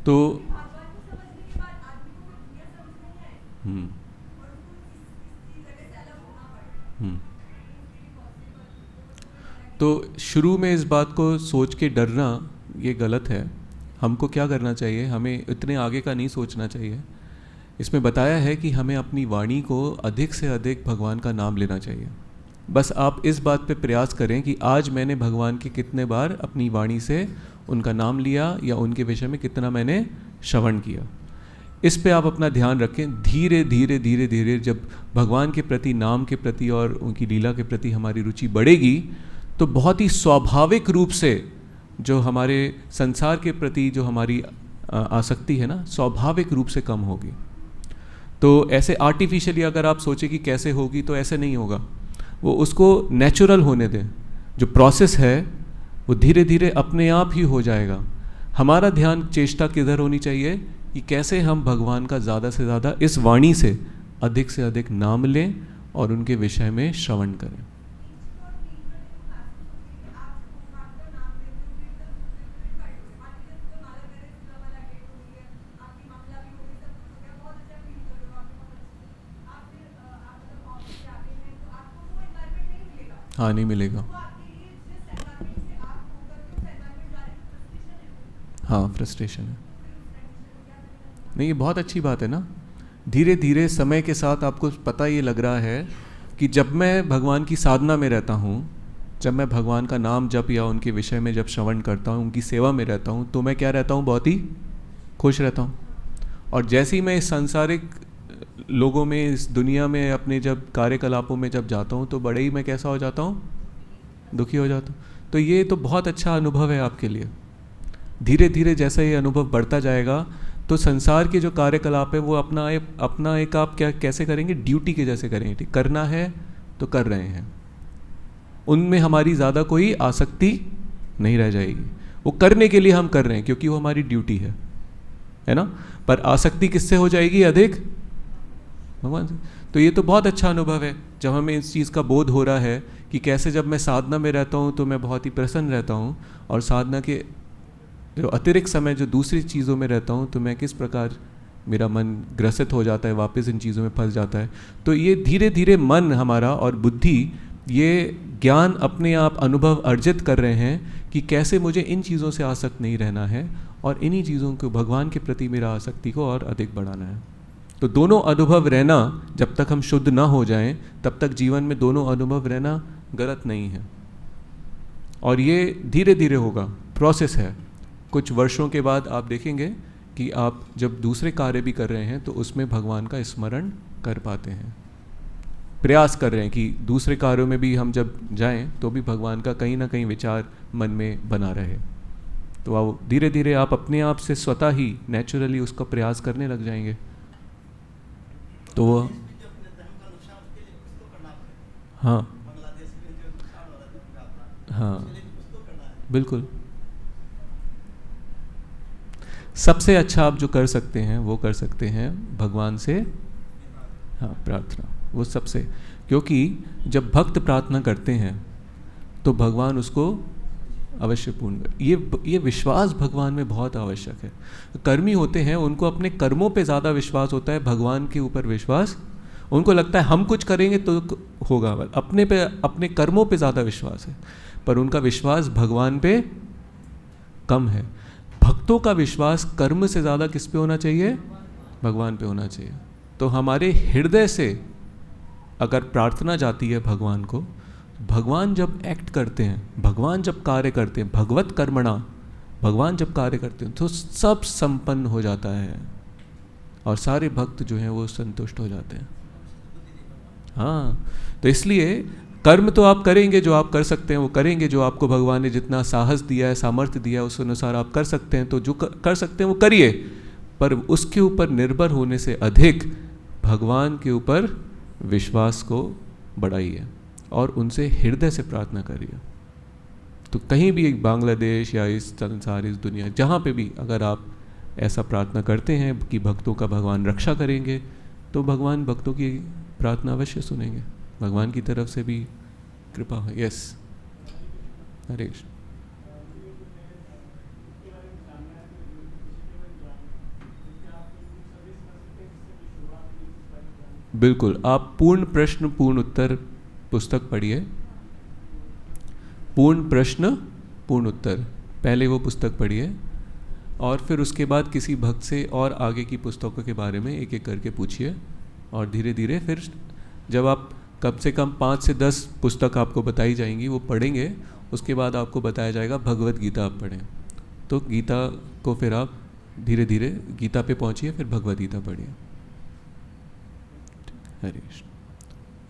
तो तो शुरू में इस बात को सोच के डरना ये गलत है। हमको क्या करना चाहिए, हमें इतने आगे का नहीं सोचना चाहिए। इसमें बताया है कि हमें अपनी वाणी को अधिक से अधिक भगवान का नाम लेना चाहिए। बस आप इस बात पे प्रयास करें कि आज मैंने भगवान के कितने बार अपनी वाणी से उनका नाम लिया या उनके विषय में कितना मैंने श्रवण किया। इस पे आप अपना ध्यान रखें। धीरे धीरे धीरे धीरे जब भगवान के प्रति, नाम के प्रति और उनकी लीला के प्रति हमारी रुचि बढ़ेगी तो बहुत ही स्वाभाविक रूप से जो हमारे संसार के प्रति जो हमारी आसक्ति है ना, स्वाभाविक रूप से कम होगी। तो ऐसे आर्टिफिशियली अगर आप सोचें कि कैसे होगी, तो ऐसे नहीं होगा। वो उसको नेचुरल होने दें। जो प्रोसेस है वो धीरे धीरे अपने आप ही हो जाएगा। हमारा ध्यान, चेष्टा किधर होनी चाहिए कि कैसे हम भगवान का ज़्यादा से ज़्यादा इस वाणी से अधिक नाम लें और उनके विषय में श्रवण करें। हाँ, नहीं मिलेगा। हाँ, फ्रस्ट्रेशन है। नहीं, ये बहुत अच्छी बात है ना। धीरे धीरे समय के साथ आपको पता ये लग रहा है कि जब मैं भगवान की साधना में रहता हूँ, जब मैं भगवान का नाम जप या उनके विषय में जब श्रवण करता हूँ, उनकी सेवा में रहता हूँ, तो मैं क्या रहता हूँ, बहुत ही खुश रहता हूँ। और जैसे ही मैं इस सांसारिक लोगों में, इस दुनिया में अपने जब कार्यकलापों में जब जाता हूँ, तो बड़े ही मैं कैसा हो जाता हूँ, दुखी हो जाता हूँ। तो ये तो बहुत अच्छा अनुभव है आपके लिए। धीरे धीरे जैसा ये अनुभव बढ़ता जाएगा तो संसार के जो कार्यकलाप है वो अपना एक आप क्या कैसे करेंगे, ड्यूटी के जैसे करेंगे। ठीक, करना है तो कर रहे हैं, उनमें हमारी ज़्यादा कोई आसक्ति नहीं रह जाएगी। वो करने के लिए हम कर रहे हैं क्योंकि वो हमारी ड्यूटी है ना। पर आसक्ति किससे हो जाएगी, अधिक भगवान से। तो ये तो बहुत अच्छा अनुभव है जब हमें इस चीज़ का बोध हो रहा है कि कैसे जब मैं साधना में रहता हूँ तो मैं बहुत ही प्रसन्न रहता हूँ, और साधना के जो अतिरिक्त समय जो दूसरी चीज़ों में रहता हूँ तो मैं किस प्रकार मेरा मन ग्रसित हो जाता है, वापस इन चीज़ों में फंस जाता है। तो ये धीरे धीरे मन हमारा और बुद्धि ये ज्ञान अपने आप अनुभव अर्जित कर रहे हैं कि कैसे मुझे इन चीज़ों से आसक्त नहीं रहना है और इन्हीं चीज़ों को, भगवान के प्रति मेरा आसक्ति को और अधिक बढ़ाना है। तो दोनों अनुभव रहना, जब तक हम शुद्ध ना हो जाएं तब तक जीवन में दोनों अनुभव रहना गलत नहीं है। और ये धीरे धीरे होगा, प्रोसेस है। कुछ वर्षों के बाद आप देखेंगे कि आप जब दूसरे कार्य भी कर रहे हैं तो उसमें भगवान का स्मरण कर पाते हैं। प्रयास कर रहे हैं कि दूसरे कार्यों में भी हम जब जाएं तो भी भगवान का कहीं ना कहीं विचार मन में बना रहे। तो आप धीरे धीरे आप अपने आप से स्वतः ही नेचुरली उसका प्रयास करने लग जाएंगे। तो वो हाँ हाँ बिल्कुल, सबसे अच्छा आप जो कर सकते हैं वो कर सकते हैं भगवान से हाँ प्रार्थना, वो सबसे, क्योंकि जब भक्त प्रार्थना करते हैं तो भगवान उसको अवश्य पूर्ण कर, ये विश्वास भगवान में बहुत आवश्यक है। कर्मी होते हैं उनको अपने कर्मों पे ज़्यादा विश्वास होता है, भगवान के ऊपर विश्वास, उनको लगता है हम कुछ करेंगे तो होगा, अपने पे अपने कर्मों पे ज़्यादा विश्वास है, पर उनका विश्वास भगवान पे कम है। भक्तों का विश्वास कर्म से ज़्यादा किस पे होना चाहिए? भगवान पे होना चाहिए। तो हमारे हृदय से अगर प्रार्थना जाती है भगवान को, भगवान जब एक्ट करते हैं, भगवान जब कार्य करते हैं, भगवत कर्मणा, भगवान जब कार्य करते हैं तो सब संपन्न हो जाता है और सारे भक्त जो हैं वो संतुष्ट हो जाते हैं। हाँ, तो इसलिए कर्म तो आप करेंगे, जो आप कर सकते हैं वो करेंगे, जो आपको भगवान ने जितना साहस दिया है, सामर्थ्य दिया है, उस अनुसार आप कर सकते हैं, तो जो कर सकते हैं वो करिए, पर उसके ऊपर निर्भर होने से अधिक भगवान के ऊपर विश्वास को बढ़ाइए और उनसे हृदय से प्रार्थना करिए। तो कहीं भी बांग्लादेश या इस संसार, इस दुनिया, जहाँ पे भी अगर आप ऐसा प्रार्थना करते हैं कि भक्तों का भगवान रक्षा करेंगे, तो भगवान भक्तों की प्रार्थना अवश्य सुनेंगे, भगवान की तरफ से भी कृपा है। यस, हरे कृष्ण। बिल्कुल, आप पूर्ण प्रश्न पूर्ण उत्तर पुस्तक पढ़िए, पूर्ण प्रश्न पूर्ण उत्तर, पहले वो पुस्तक पढ़िए और फिर उसके बाद किसी भक्त से और आगे की पुस्तकों के बारे में एक एक करके पूछिए और धीरे धीरे फिर जब आप कम से कम 5 से 10 पुस्तक आपको बताई जाएंगी, वो पढ़ेंगे, उसके बाद आपको बताया जाएगा भगवत गीता आप पढ़ें। तो गीता को फिर आप धीरे धीरे गीता पे पहुंचिए, फिर भगवत गीता पढ़िए। हरे कृष्ण।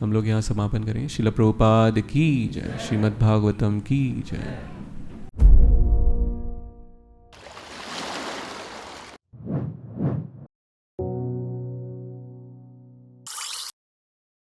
हम लोग यहाँ समापन करेंगे। श्रील प्रभुपाद की जय, श्रीमद् भागवतम की जय।